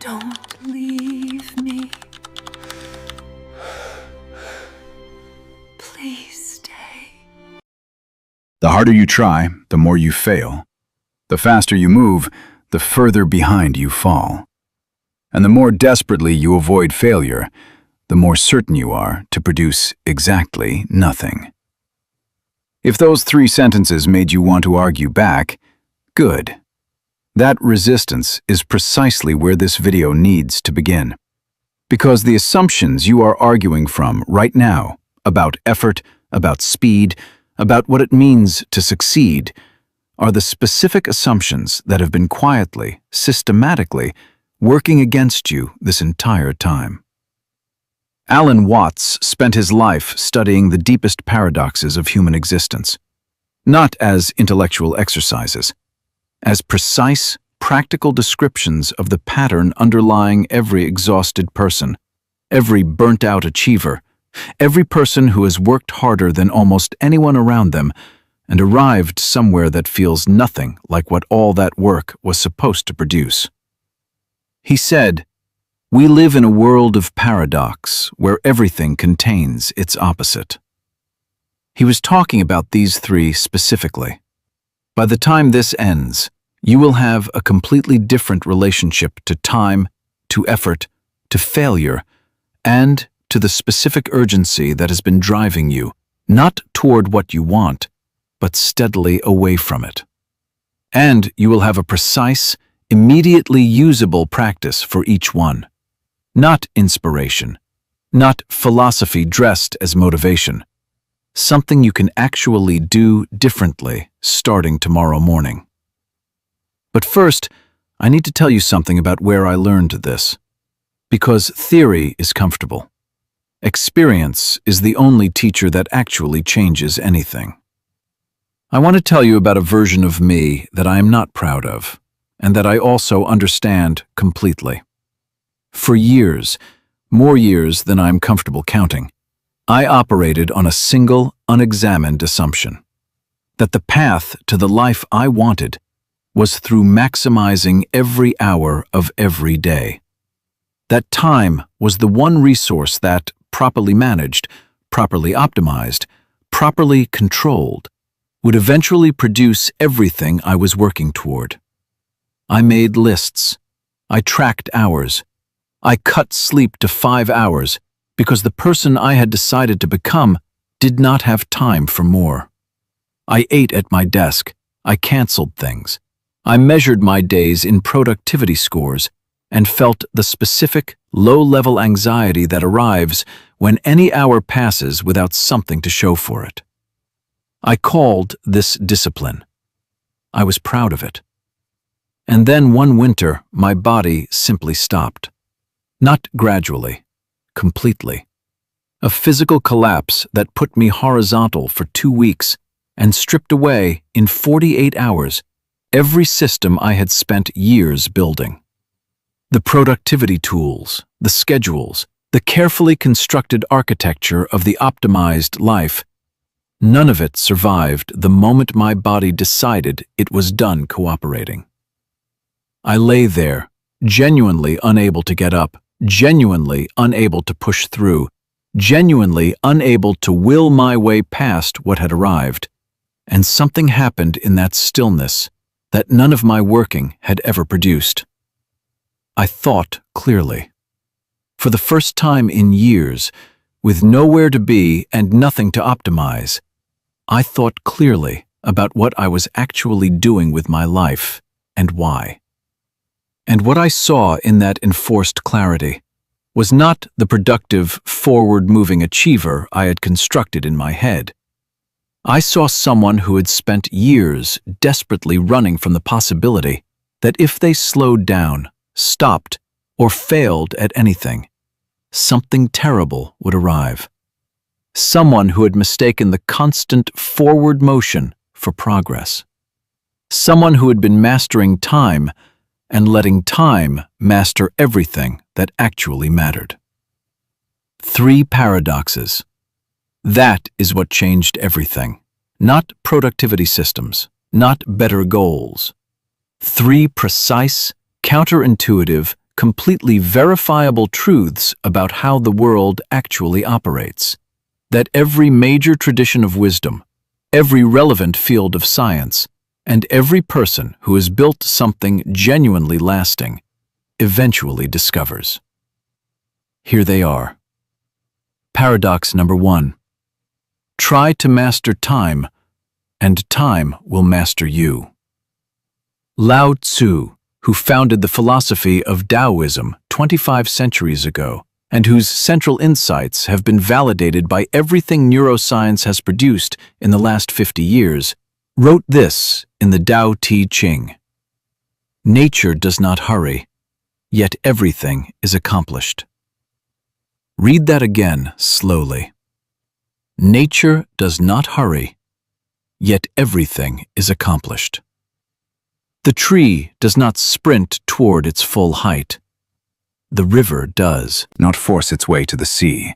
Don't leave me. Please stay. The harder you try, the more you fail. The faster you move, the further behind you fall. And the more desperately you avoid failure, the more certain you are to produce exactly nothing. If those 3 sentences made you want to argue back, good. That resistance is precisely where this video needs to begin. Because the assumptions you are arguing from right now about effort, about speed, about what it means to succeed, are the specific assumptions that have been quietly, systematically, working against you this entire time. Alan Watts spent his life studying the deepest paradoxes of human existence, not as intellectual exercises, as precise, practical descriptions of the pattern underlying every exhausted person, every burnt-out achiever, every person who has worked harder than almost anyone around them and arrived somewhere that feels nothing like what all that work was supposed to produce. He said, "We live in a world of paradox where everything contains its opposite." He was talking about these 3 specifically. By the time this ends, you will have a completely different relationship to time, to effort, to failure, and to the specific urgency that has been driving you, not toward what you want, but steadily away from it. And you will have a precise, immediately usable practice for each one. Not inspiration, not philosophy dressed as motivation. Something you can actually do differently starting tomorrow morning. But first, I need to tell you something about where I learned this. Because theory is comfortable. Experience is the only teacher that actually changes anything. I want to tell you about a version of me that I am not proud of, and that I also understand completely. For years, more years than I'm comfortable counting, I operated on a single, unexamined assumption. That the path to the life I wanted was through maximizing every hour of every day. That time was the one resource that, properly managed, properly optimized, properly controlled, would eventually produce everything I was working toward. I made lists. I tracked hours. I cut sleep to 5 hours because the person I had decided to become did not have time for more. I ate at my desk. I canceled things. I measured my days in productivity scores and felt the specific, low-level anxiety that arrives when any hour passes without something to show for it. I called this discipline. I was proud of it. And then one winter, my body simply stopped. Not gradually, completely. A physical collapse that put me horizontal for 2 weeks and stripped away, in 48 hours, every system I had spent years building. The productivity tools, the schedules, the carefully constructed architecture of the optimized life, none of it survived the moment my body decided it was done cooperating. I lay there, genuinely unable to get up, genuinely unable to push through, genuinely unable to will my way past what had arrived, and something happened in that stillness that none of my working had ever produced. I thought clearly. For the first time in years, with nowhere to be and nothing to optimize, I thought clearly about what I was actually doing with my life and why. And what I saw in that enforced clarity was not the productive, forward-moving achiever I had constructed in my head. I saw someone who had spent years desperately running from the possibility that if they slowed down, stopped, or failed at anything, something terrible would arrive. Someone who had mistaken the constant forward motion for progress. Someone who had been mastering time and letting time master everything that actually mattered. 3 paradoxes. That is what changed everything. Not productivity systems, not better goals. 3 precise, counterintuitive, completely verifiable truths about how the world actually operates. That every major tradition of wisdom, every relevant field of science, and every person who has built something genuinely lasting eventually discovers. Here they are. Paradox number 1. Try to master time, and time will master you. Lao Tzu, who founded the philosophy of Taoism 25 centuries ago, and whose central insights have been validated by everything neuroscience has produced in the last 50 years, wrote this in the Tao Te Ching. Nature does not hurry, yet everything is accomplished. Read that again slowly. Nature does not hurry, yet everything is accomplished. The tree does not sprint toward its full height. The river does not force its way to the sea.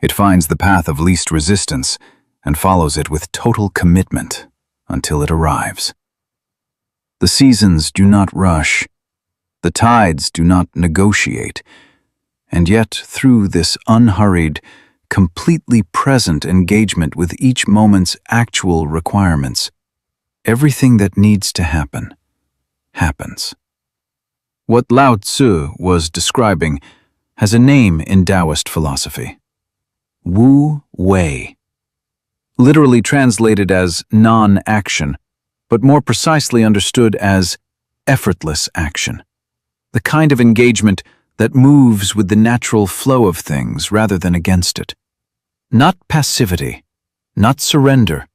It finds the path of least resistance and follows it with total commitment until it arrives. The seasons do not rush. The tides do not negotiate. And yet, through this unhurried, completely present engagement with each moment's actual requirements, everything that needs to happen, happens. What Lao Tzu was describing has a name in Taoist philosophy. Wu Wei. Literally translated as non-action, but more precisely understood as effortless action. The kind of engagement that moves with the natural flow of things rather than against it. Not passivity, not surrender.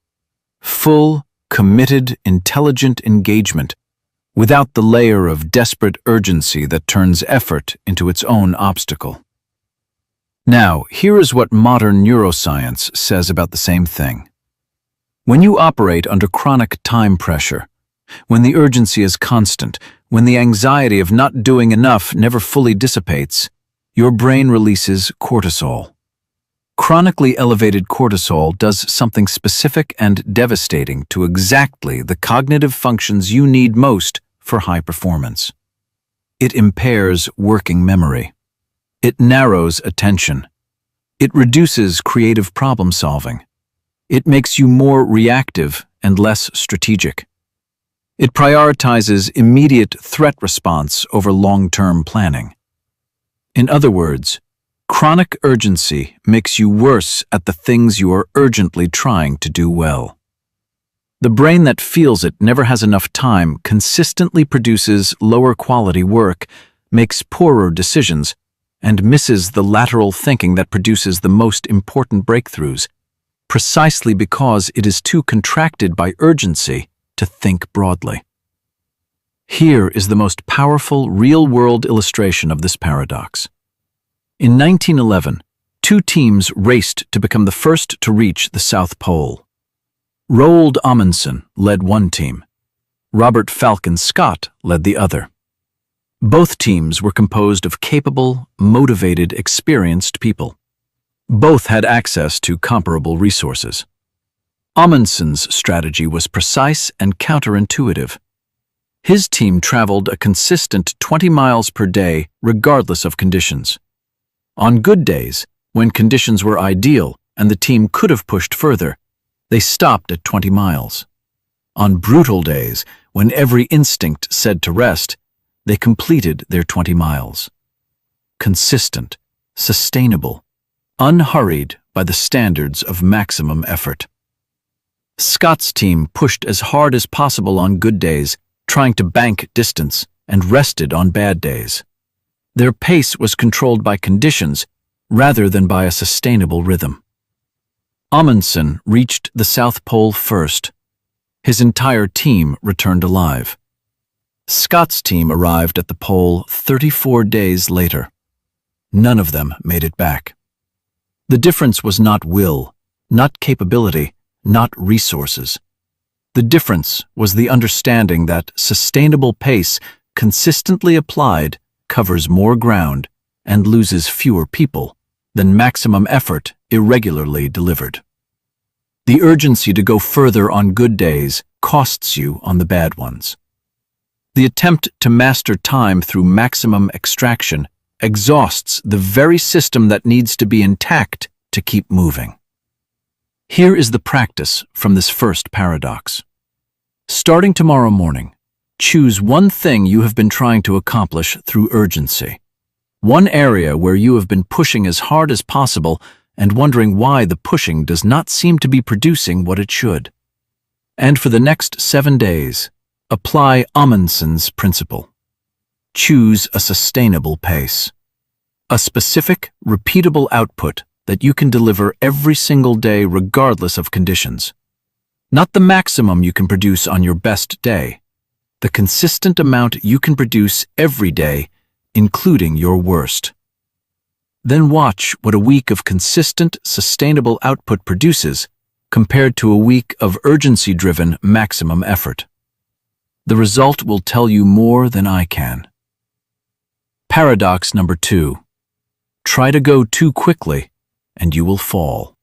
Full, committed, intelligent engagement without the layer of desperate urgency that turns effort into its own obstacle. Now, here is what modern neuroscience says about the same thing. When you operate under chronic time pressure, when the urgency is constant, when the anxiety of not doing enough never fully dissipates, your brain releases cortisol. Chronically elevated cortisol does something specific and devastating to exactly the cognitive functions you need most for high performance. It impairs working memory. It narrows attention. It reduces creative problem solving. It makes you more reactive and less strategic. It prioritizes immediate threat response over long-term planning. In other words, chronic urgency makes you worse at the things you are urgently trying to do well. The brain that feels it never has enough time consistently produces lower quality work, makes poorer decisions, and misses the lateral thinking that produces the most important breakthroughs, precisely because it is too contracted by urgency to think broadly. Here is the most powerful real-world illustration of this paradox. In 1911, two teams raced to become the first to reach the South Pole. Roald Amundsen led one team. Robert Falcon Scott led the other. Both teams were composed of capable, motivated, experienced people. Both had access to comparable resources. Amundsen's strategy was precise and counterintuitive. His team traveled a consistent 20 miles per day regardless of conditions. On good days, when conditions were ideal and the team could have pushed further, they stopped at 20 miles. On brutal days, when every instinct said to rest, they completed their 20 miles. Consistent, sustainable, unhurried by the standards of maximum effort. Scott's team pushed as hard as possible on good days, trying to bank distance, and rested on bad days. Their pace was controlled by conditions rather than by a sustainable rhythm. Amundsen reached the South Pole first. His entire team returned alive. Scott's team arrived at the pole 34 days later. None of them made it back. The difference was not will, not capability, not resources. The difference was the understanding that sustainable pace, consistently applied, covers more ground and loses fewer people than maximum effort irregularly delivered. The urgency to go further on good days costs you on the bad ones. The attempt to master time through maximum extraction exhausts the very system that needs to be intact to keep moving. Here is the practice from this first paradox. Starting tomorrow morning, choose one thing you have been trying to accomplish through urgency. One area where you have been pushing as hard as possible and wondering why the pushing does not seem to be producing what it should. And for the next 7 days, apply Amundsen's principle. Choose a sustainable pace. A specific, repeatable output that you can deliver every single day regardless of conditions. Not the maximum you can produce on your best day, the consistent amount you can produce every day, including your worst. Then watch what a week of consistent, sustainable output produces compared to a week of urgency-driven maximum effort. The result will tell you more than I can. Paradox number 2. Try to go too quickly, and you will fall.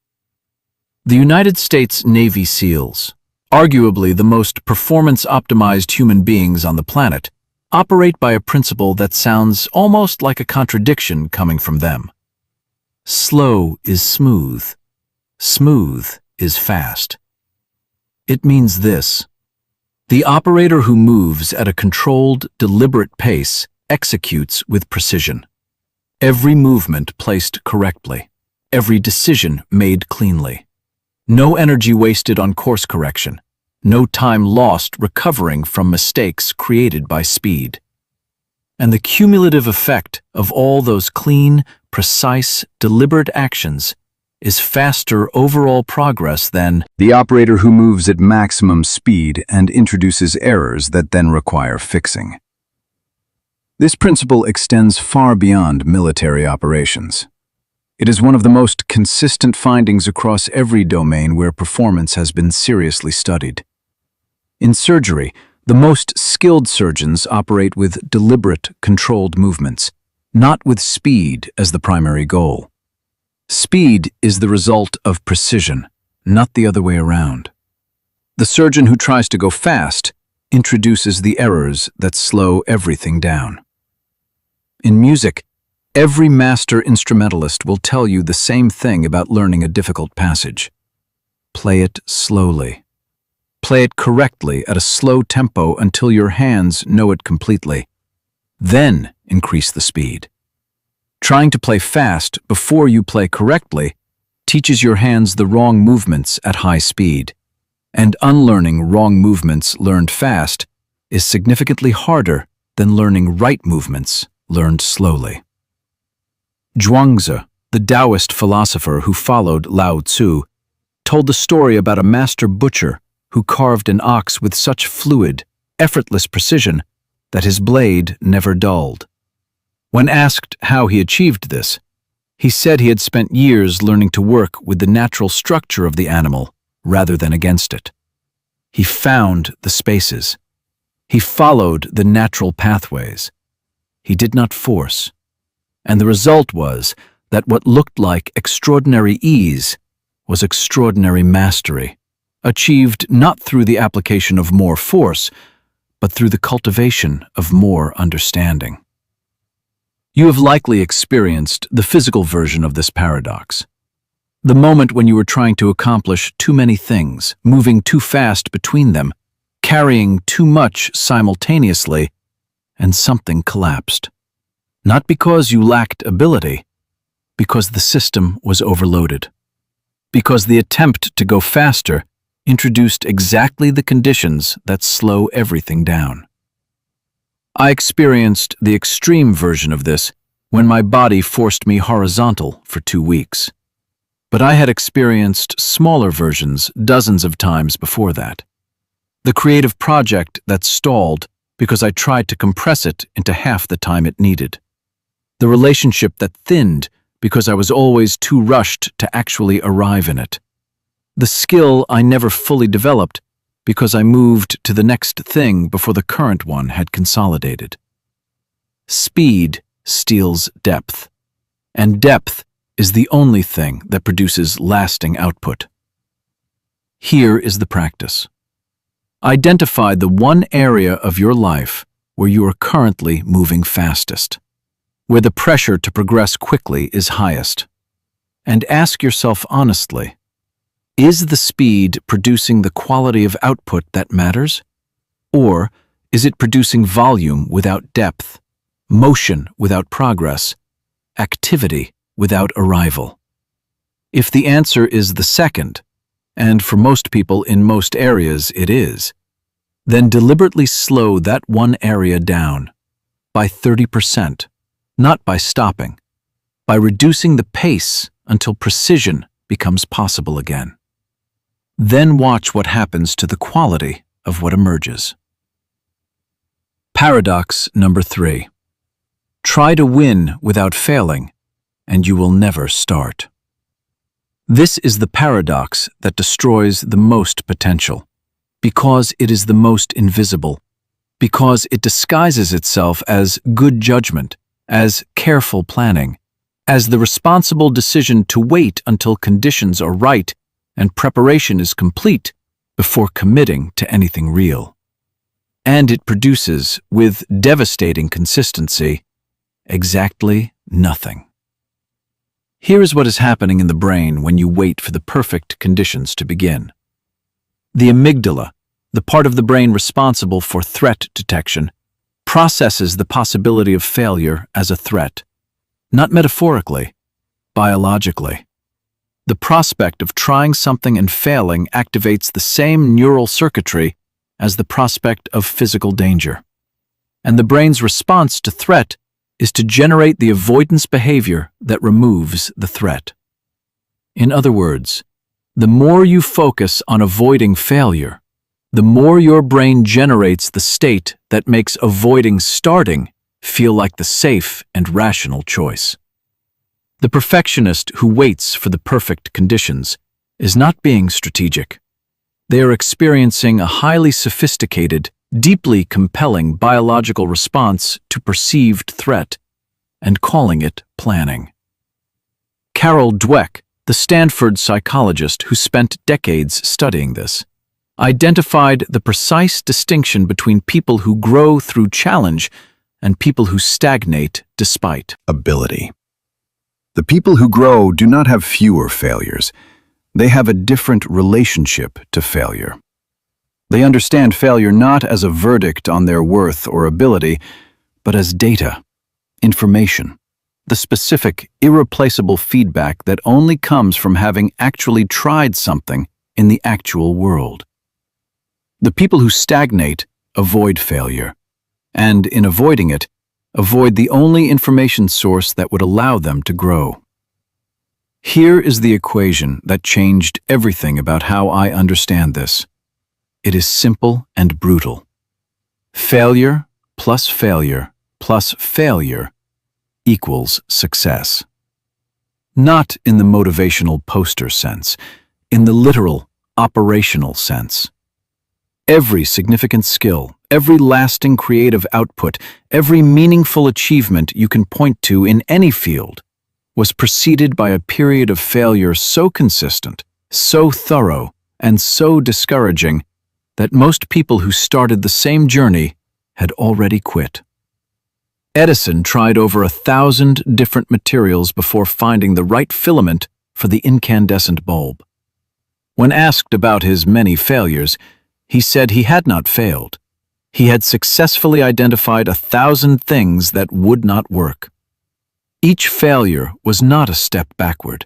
The United States Navy SEALs, arguably the most performance-optimized human beings on the planet, operate by a principle that sounds almost like a contradiction coming from them. Slow is smooth. Smooth is fast. It means this. The operator who moves at a controlled, deliberate pace executes with precision. Every movement placed correctly. Every decision made cleanly. No energy wasted on course correction. No time lost recovering from mistakes created by speed. And the cumulative effect of all those clean, precise, deliberate actions is faster overall progress than the operator who moves at maximum speed and introduces errors that then require fixing. This principle extends far beyond military operations. It is one of the most consistent findings across every domain where performance has been seriously studied. In surgery, the most skilled surgeons operate with deliberate, controlled movements, not with speed as the primary goal. Speed is the result of precision, not the other way around. The surgeon who tries to go fast introduces the errors that slow everything down. In music, every master instrumentalist will tell you the same thing about learning a difficult passage. Play it slowly. Play it correctly at a slow tempo until your hands know it completely. Then increase the speed. Trying to play fast before you play correctly teaches your hands the wrong movements at high speed, and unlearning wrong movements learned fast is significantly harder than learning right movements learned slowly. Zhuangzi, the Taoist philosopher who followed Lao Tzu, told the story about a master butcher who carved an ox with such fluid, effortless precision that his blade never dulled. When asked how he achieved this, he said he had spent years learning to work with the natural structure of the animal rather than against it. He found the spaces. He followed the natural pathways. He did not force. And the result was that what looked like extraordinary ease was extraordinary mastery, achieved not through the application of more force, but through the cultivation of more understanding. You have likely experienced the physical version of this paradox. The moment when you were trying to accomplish too many things, moving too fast between them, carrying too much simultaneously, and something collapsed. Not because you lacked ability, because the system was overloaded. Because the attempt to go faster introduced exactly the conditions that slow everything down. I experienced the extreme version of this when my body forced me horizontal for 2 weeks. But I had experienced smaller versions dozens of times before that. The creative project that stalled because I tried to compress it into half the time it needed. The relationship that thinned because I was always too rushed to actually arrive in it. The skill I never fully developed because I moved to the next thing before the current one had consolidated. Speed steals depth, and depth is the only thing that produces lasting output. Here is the practice. Identify the one area of your life where you are currently moving fastest, where the pressure to progress quickly is highest. And ask yourself honestly, is the speed producing the quality of output that matters? Or is it producing volume without depth, motion without progress, activity without arrival? If the answer is the second, and for most people in most areas it is, then deliberately slow that one area down by 30%, not by stopping, by reducing the pace until precision becomes possible again. Then watch what happens to the quality of what emerges. Paradox number 3. Try to win without failing, and you will never start. This is the paradox that destroys the most potential, because it is the most invisible, because it disguises itself as good judgment, as careful planning, as the responsible decision to wait until conditions are right and preparation is complete before committing to anything real. And it produces, with devastating consistency, exactly nothing. Here is what is happening in the brain when you wait for the perfect conditions to begin. The amygdala, the part of the brain responsible for threat detection, processes the possibility of failure as a threat, not metaphorically, biologically. The prospect of trying something and failing activates the same neural circuitry as the prospect of physical danger. And the brain's response to threat is to generate the avoidance behavior that removes the threat. In other words, the more you focus on avoiding failure, the more your brain generates the state that makes avoiding starting feel like the safe and rational choice. The perfectionist who waits for the perfect conditions is not being strategic. They are experiencing a highly sophisticated, deeply compelling biological response to perceived threat and calling it planning. Carol Dweck, the Stanford psychologist who spent decades studying this, identified the precise distinction between people who grow through challenge and people who stagnate despite Ability. The people who grow do not have fewer failures. They have a different relationship to failure. They understand failure not as a verdict on their worth or ability, but as data, information, the specific, irreplaceable feedback that only comes from having actually tried something in the actual world. The people who stagnate avoid failure, and in avoiding it, avoid the only information source that would allow them to grow. Here is the equation that changed everything about how I understand this. It is simple and brutal. Failure plus failure plus failure equals success. Not in the motivational poster sense, in the literal, operational sense. Every significant skill, every lasting creative output, every meaningful achievement you can point to in any field was preceded by a period of failure so consistent, so thorough, and so discouraging that most people who started the same journey had already quit. Edison tried over 1,000 different materials before finding the right filament for the incandescent bulb. When asked about his many failures, he said he had not failed. He had successfully identified 1,000 things that would not work. Each failure was not a step backward.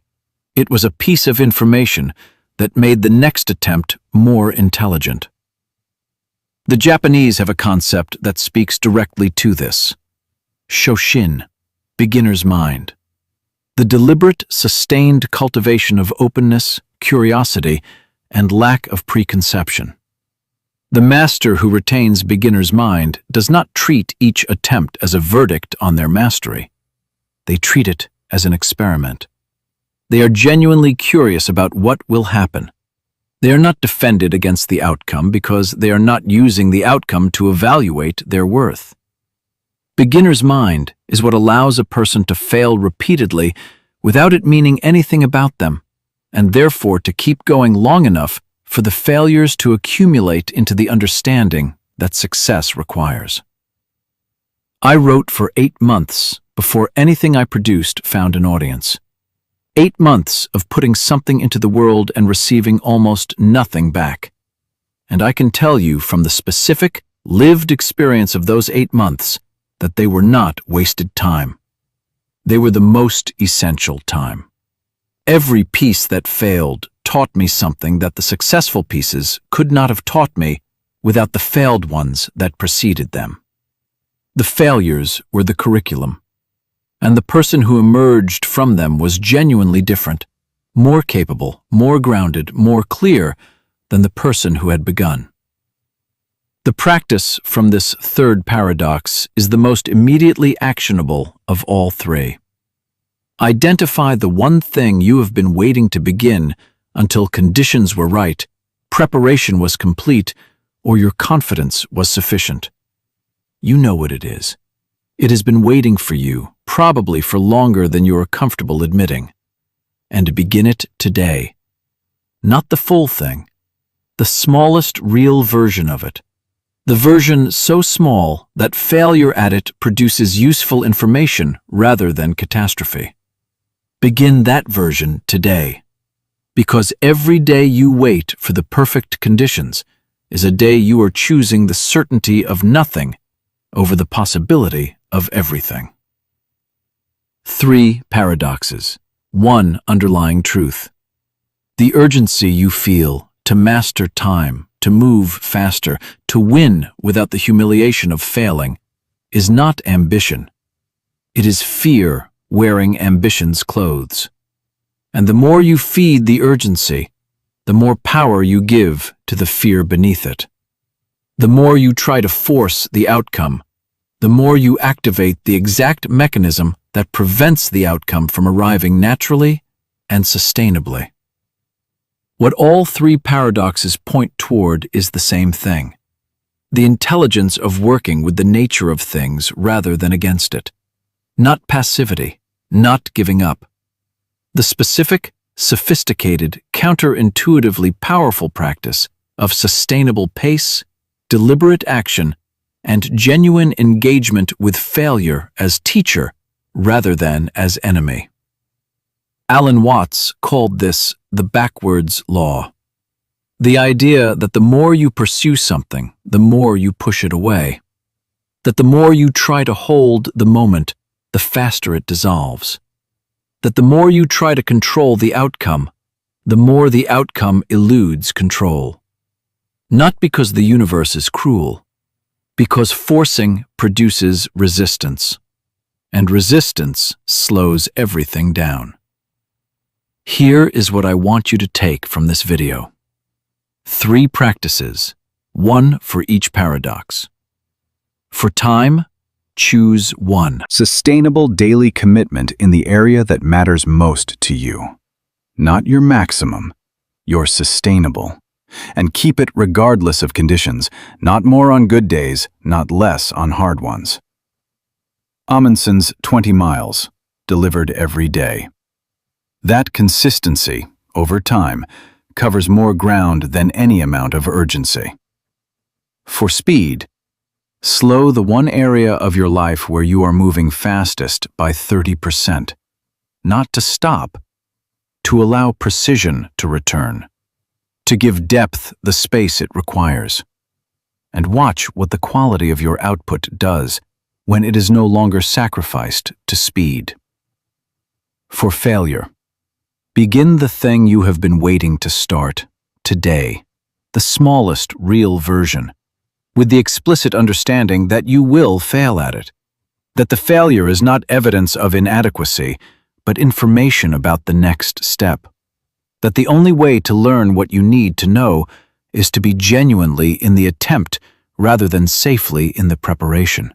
It was a piece of information that made the next attempt more intelligent. The Japanese have a concept that speaks directly to this. Shoshin, beginner's mind. The deliberate, sustained cultivation of openness, curiosity, and lack of preconception. The master who retains beginner's mind does not treat each attempt as a verdict on their mastery. They treat it as an experiment. They are genuinely curious about what will happen. They are not defended against the outcome because they are not using the outcome to evaluate their worth. Beginner's mind is what allows a person to fail repeatedly without it meaning anything about them, and therefore to keep going long enough for the failures to accumulate into the understanding that success requires. I wrote for 8 months before anything I produced found an audience. 8 months of putting something into the world and receiving almost nothing back. And I can tell you from the specific, lived experience of those 8 months that they were not wasted time. They were the most essential time. Every piece that failed taught me something that the successful pieces could not have taught me without the failed ones that preceded them. The failures were the curriculum, and the person who emerged from them was genuinely different, more capable, more grounded, more clear than the person who had begun. The practice from this third paradox is the most immediately actionable of all three. Identify the one thing you have been waiting to begin until conditions were right, preparation was complete, or your confidence was sufficient. You know what it is. It has been waiting for you, probably for longer than you are comfortable admitting. And begin it today. Not the full thing, the smallest real version of it. The version so small that failure at it produces useful information rather than catastrophe. Begin that version today, because every day you wait for the perfect conditions is a day you are choosing the certainty of nothing over the possibility of everything. 3 paradoxes. 1 underlying truth. The urgency you feel to master time, to move faster, to win without the humiliation of failing, is not ambition. It is fear wearing ambition's clothes. And the more you feed the urgency, the more power you give to the fear beneath it. The more you try to force the outcome, the more you activate the exact mechanism that prevents the outcome from arriving naturally and sustainably. What all 3 paradoxes point toward is the same thing: the intelligence of working with the nature of things rather than against it. Not passivity, not giving up. The specific, sophisticated, counterintuitively powerful practice of sustainable pace, deliberate action, and genuine engagement with failure as teacher rather than as enemy. Alan Watts called this the backwards law. The idea that the more you pursue something, the more you push it away. That the more you try to hold the moment, the faster it dissolves. That the more you try to control the outcome, the more the outcome eludes control. Not because the universe is cruel, because forcing produces resistance, and resistance slows everything down. Here is what I want you to take from this video. 3 practices, 1 for each paradox. For time, choose 1. Sustainable daily commitment in the area that matters most to you. Not your maximum, your sustainable. And keep it regardless of conditions, not more on good days, not less on hard ones. Amundsen's 20 miles, delivered every day. That consistency, over time, covers more ground than any amount of urgency. For speed, slow the one area of your life where you are moving fastest by 30%. Not to stop, to allow precision to return. To give depth the space it requires. And watch what the quality of your output does when it is no longer sacrificed to speed. For failure, begin the thing you have been waiting to start, today, the smallest real version, with the explicit understanding that you will fail at it, that the failure is not evidence of inadequacy, but information about the next step, that the only way to learn what you need to know is to be genuinely in the attempt rather than safely in the preparation.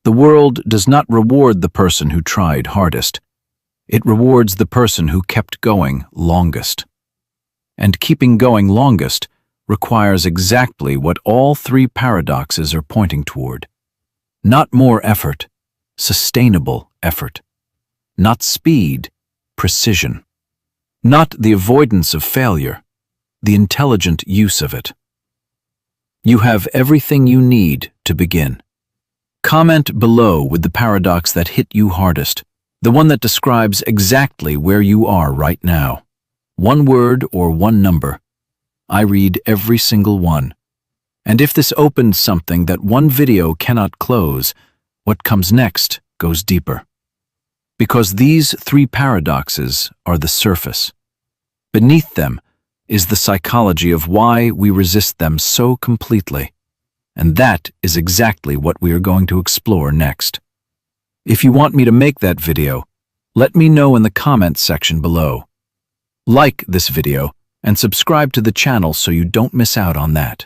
The world does not reward the person who tried hardest. It rewards the person who kept going longest. And keeping going longest requires exactly what all 3 paradoxes are pointing toward. Not more effort, sustainable effort. Not speed, precision. Not the avoidance of failure, the intelligent use of it. You have everything you need to begin. Comment below with the paradox that hit you hardest, the one that describes exactly where you are right now. One word or one number. I read every single one. And if this opens something that one video cannot close, what comes next goes deeper. Because these three paradoxes are the surface. Beneath them is the psychology of why we resist them so completely. And that is exactly what we are going to explore next. If you want me to make that video, let me know in the comments section below. Like this video and subscribe to the channel so you don't miss out on that.